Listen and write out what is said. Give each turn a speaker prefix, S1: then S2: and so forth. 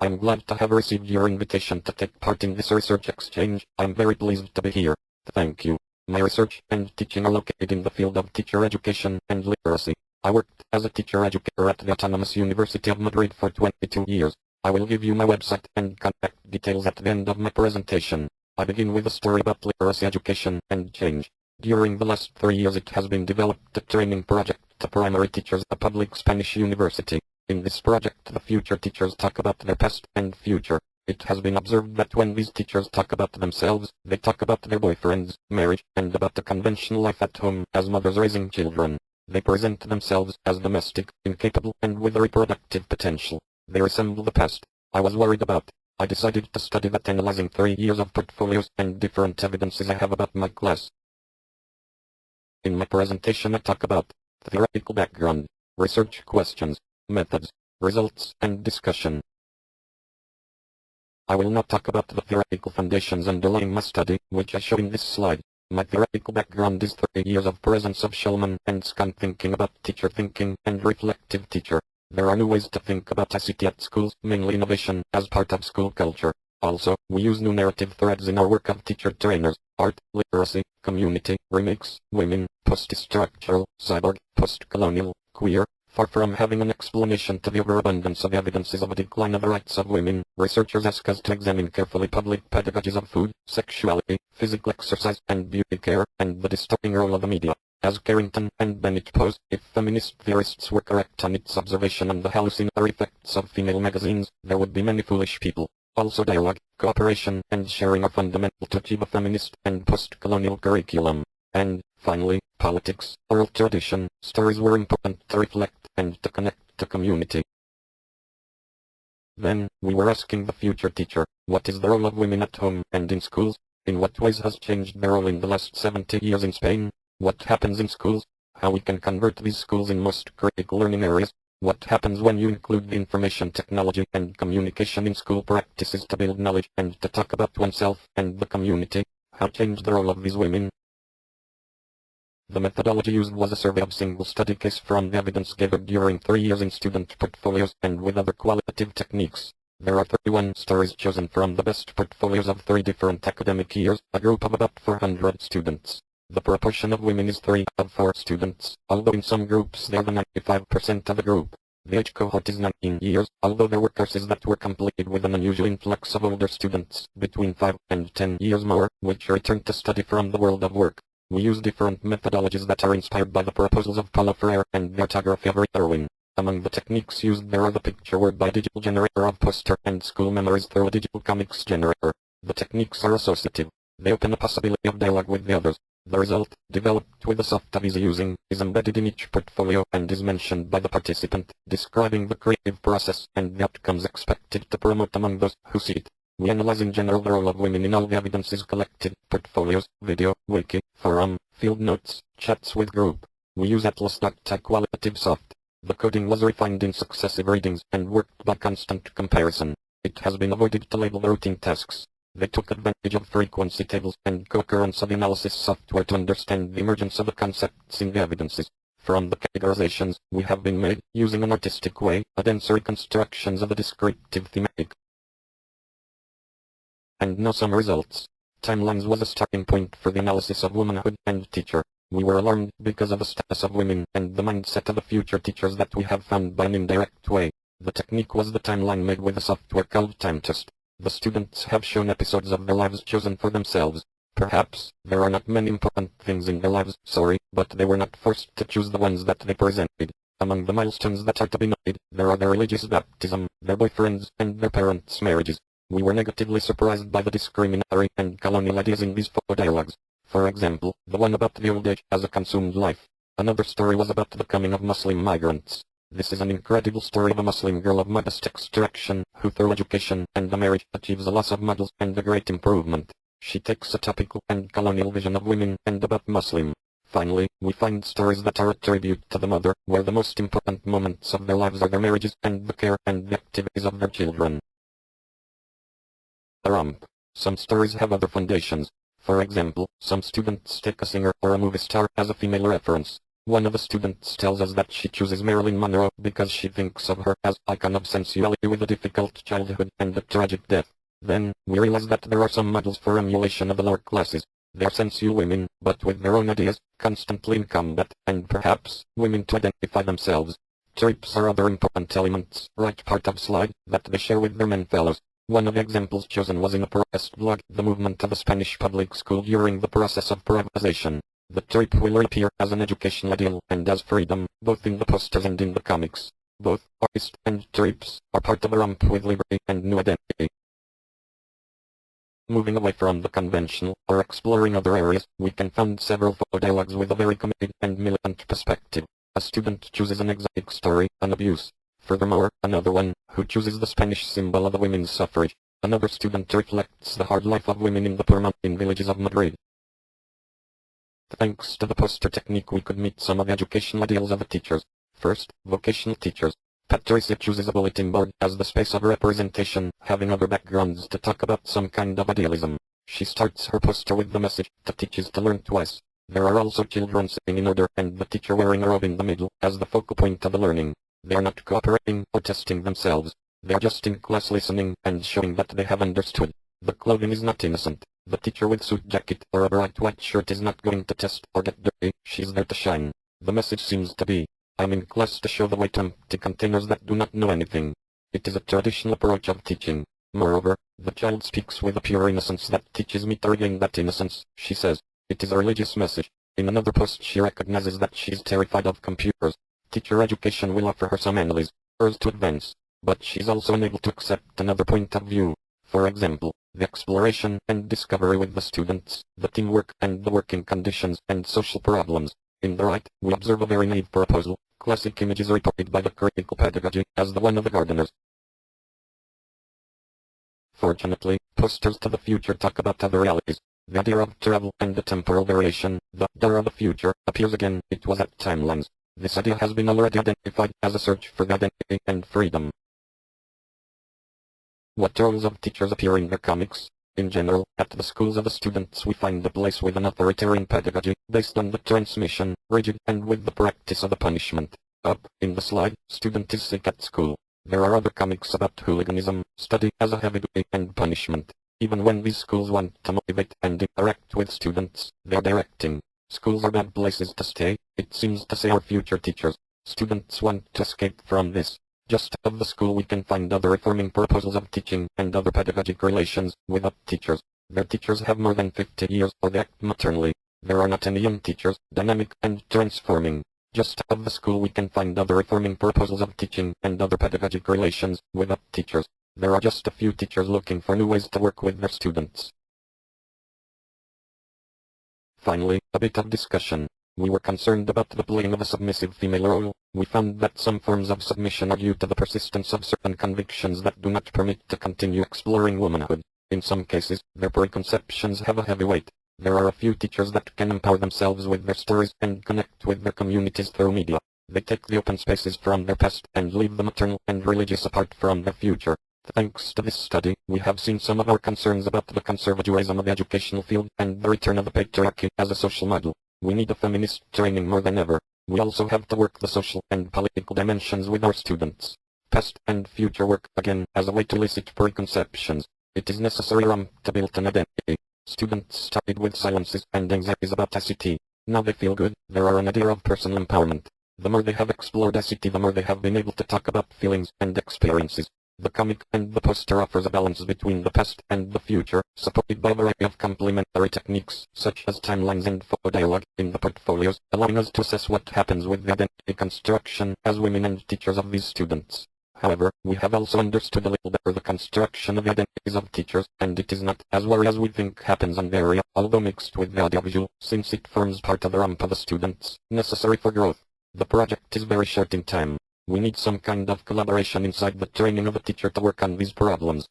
S1: I am glad to have received your invitation to take part in this research exchange. I am very pleased to be here. Thank you. My research and teaching are located in the field of teacher education and literacy. I worked as a teacher educator at the Autonomous University of Madrid for 22 years. I will give you my website and contact details at the end of my presentation. I begin with a story about literacy education and change. During the last 3 years it has been developed a training project to primary teachers at a public Spanish university. In this project the future teachers talk about their past and future. It has been observed that when these teachers talk about themselves, they talk about their boyfriends, marriage, and about the conventional life at home as mothers raising children. They present themselves as domestic, incapable, and with reproductive potential. They resemble the past. I was worried about. I decided to study that, analyzing 3 years of portfolios and different evidences I have about my class. In my presentation I talk about theoretical background, research questions, methods, results, and discussion. I will not talk about the theoretical foundations underlying my study, which I show in this slide. My theoretical background is 30 years of presence of Shulman and Scan thinking about teacher thinking and reflective teacher. There are new ways to think about ICT at schools, mainly innovation, as part of school culture. Also, we use new narrative threads in our work of teacher trainers: art, literacy, community, remix, women, post-structural, cyborg, post-colonial, queer. Far from having an explanation to the overabundance of evidences of a decline of the rights of women, researchers ask us to examine carefully public pedagogies of food, sexuality, physical exercise, and beauty care, and the distorting role of the media. As Carrington and Bennett pose, if feminist theorists were correct on its observation on the hallucinatory effects of female magazines, there would be many foolish people. Also dialogue, cooperation, and sharing are fundamental to achieve a feminist and post-colonial curriculum. And, finally, politics, oral tradition, stories were important to reflect and to connect to community. Then, we were asking the future teacher, what is the role of women at home and in schools? In what ways has changed their role in the last 70 years in Spain? What happens in schools? How we can convert these schools in most critical learning areas? What happens when you include the information technology and communication in school practices to build knowledge and to talk about oneself and the community? How changed the role of these women? The methodology used was a survey of single study case from the evidence gathered during 3 years in student portfolios and with other qualitative techniques. There are 31 stories chosen from the best portfolios of 3 different academic years, a group of about 400 students. The proportion of women is 3 of 4 students, although in some groups they are the 95% of the group. The age cohort is 19 years, although there were courses that were completed with an unusual influx of older students, between 5 and 10 years more, which returned to study from the world of work. We use different methodologies that are inspired by the proposals of Paulo Freire and the orthography of Irwin. Among the techniques used there are the picture word by digital generator of poster and school memories through a digital comics generator. The techniques are associative. They open a possibility of dialogue with the others. The result, developed with the soft of easy using, is embedded in each portfolio and is mentioned by the participant, describing the creative process and the outcomes expected to promote among those who see it. We analyze in general the role of women in all the evidences collected, portfolios, video, wiki, forum, field notes, chats with group. We use atlas.type qualitative soft. The coding was refined in successive readings and worked by constant comparison. It has been avoided to label the routine tasks. They took advantage of frequency tables and co-occurrence of analysis software to understand the emergence of the concepts in the evidences. From the categorizations we have been made, using an artistic way, a denser reconstructions of the descriptive thematic. And now some results. Timelines was a starting point for the analysis of womanhood and teacher. We were alarmed because of the status of women and the mindset of the future teachers that we have found by an indirect way. The technique was the timeline made with a software called TimeTest. The students have shown episodes of their lives chosen for themselves. Perhaps, there are not many important things in their lives, but they were not forced to choose the ones that they presented. Among the milestones that are to be noted, there are their religious baptism, their boyfriends, and their parents' marriages. We were negatively surprised by the discriminatory and colonial ideas in these photo dialogues. For example, the one about the old age as a consumed life. Another story was about the coming of Muslim migrants. This is an incredible story of a Muslim girl of modest extraction, who through education and the marriage achieves a loss of models and a great improvement. She takes a topical and colonial vision of women and about Muslim. Finally, we find stories that are a tribute to the mother, where the most important moments of their lives are their marriages and the care and the activities of their children. A romp. Some stories have other foundations. For example, some students take a singer or a movie star as a female reference. One of the students tells us that she chooses Marilyn Monroe because she thinks of her as icon of sensuality with a difficult childhood and a tragic death. Then, we realize that there are some models for emulation of the lower classes. They are sensual women, but with their own ideas, constantly in combat, and perhaps, women to identify themselves. Trips are other important elements, right part of slide, that they share with their men fellows. One of the examples chosen was in a protest blog, the movement of a Spanish public school during the process of privatization. The trip will appear as an educational ideal and as freedom, both in the posters and in the comics. Both, artist and trips, are part of a romp with liberty and new identity. Moving away from the conventional, or exploring other areas, we can find several photo dialogues with a very committed and militant perspective. A student chooses an exotic story, an abuse. Furthermore, another one, who chooses the Spanish symbol of the women's suffrage. Another student reflects the hard life of women in the poor mountain villages of Madrid. Thanks to the poster technique we could meet some of the educational ideals of the teachers. First, vocational teachers. Patricia chooses a bulletin board as the space of representation, having other backgrounds to talk about some kind of idealism. She starts her poster with the message, to teach is to learn twice. There are also children sitting in order and the teacher wearing a robe in the middle as the focal point of the learning. They are not cooperating or testing themselves. They are just in class listening and showing that they have understood. The clothing is not innocent. The teacher with suit jacket or a bright white shirt is not going to test or get dirty, she's there to shine. The message seems to be, I'm in class to show the way to empty containers that do not know anything. It is a traditional approach of teaching. Moreover, the child speaks with a pure innocence that teaches me to regain that innocence, she says. It is a religious message. In another post she recognizes that she is terrified of computers. Teacher education will offer her some analysis, urge to advance. But she is also unable to accept another point of view. For example, the exploration and discovery with the students, the teamwork and the working conditions and social problems. In the right, we observe a very naive proposal. Classic image is reported by the critical pedagogy as the one of the gardeners. Fortunately, posters to the future talk about other realities. The idea of travel and the temporal variation, the idea of the future, appears again. It was at timelines. This idea has been already identified as a search for the identity and freedom. What roles of teachers appear in their comics? In general, at the schools of the students we find a place with an authoritarian pedagogy, based on the transmission, rigid and with the practice of the punishment. Up, in the slide, student is sick at school. There are other comics about hooliganism, study as a heavy duty and punishment. Even when these schools want to motivate and interact with students, they are directing. Schools are bad places to stay, it seems to say our future teachers. Students want to escape from this. Just of the school we can find other reforming proposals of teaching and other pedagogic relations without teachers. Their teachers have more than 50 years or they act maternally. There are not any young teachers, dynamic and transforming. Just of the school we can find other reforming proposals of teaching and other pedagogic relations without teachers. There are just a few teachers looking for new ways to work with their students. Finally, a bit of discussion. We were concerned about the playing of a submissive female role. We found that some forms of submission are due to the persistence of certain convictions that do not permit to continue exploring womanhood. In some cases, their preconceptions have a heavy weight. There are a few teachers that can empower themselves with their stories and connect with their communities through media. They take the open spaces from their past and leave the maternal and religious apart from their future. Thanks to this study, we have seen some of our concerns about the conservatism of the educational field and the return of the patriarchy as a social model. We need a feminist training more than ever. We also have to work the social and political dimensions with our students. Past and future work again as a way to elicit preconceptions. It is necessary to build an identity. Students started with silences and anxieties about ICT. Now they feel good, there are an idea of personal empowerment. The more they have explored ICT, the more they have been able to talk about feelings and experiences. The comic and the poster offers a balance between the past and the future, supported by a variety of complementary techniques, such as timelines and photo dialogue, in the portfolios, allowing us to assess what happens with the identity construction as women and teachers of these students. However, we have also understood a little better the construction of the identities of teachers, and it is not as worry as we think happens on the area, although mixed with the audiovisual, since it forms part of the ramp of the students, necessary for growth. The project is very short in time. We need some kind of collaboration inside the training of a teacher to work on these problems.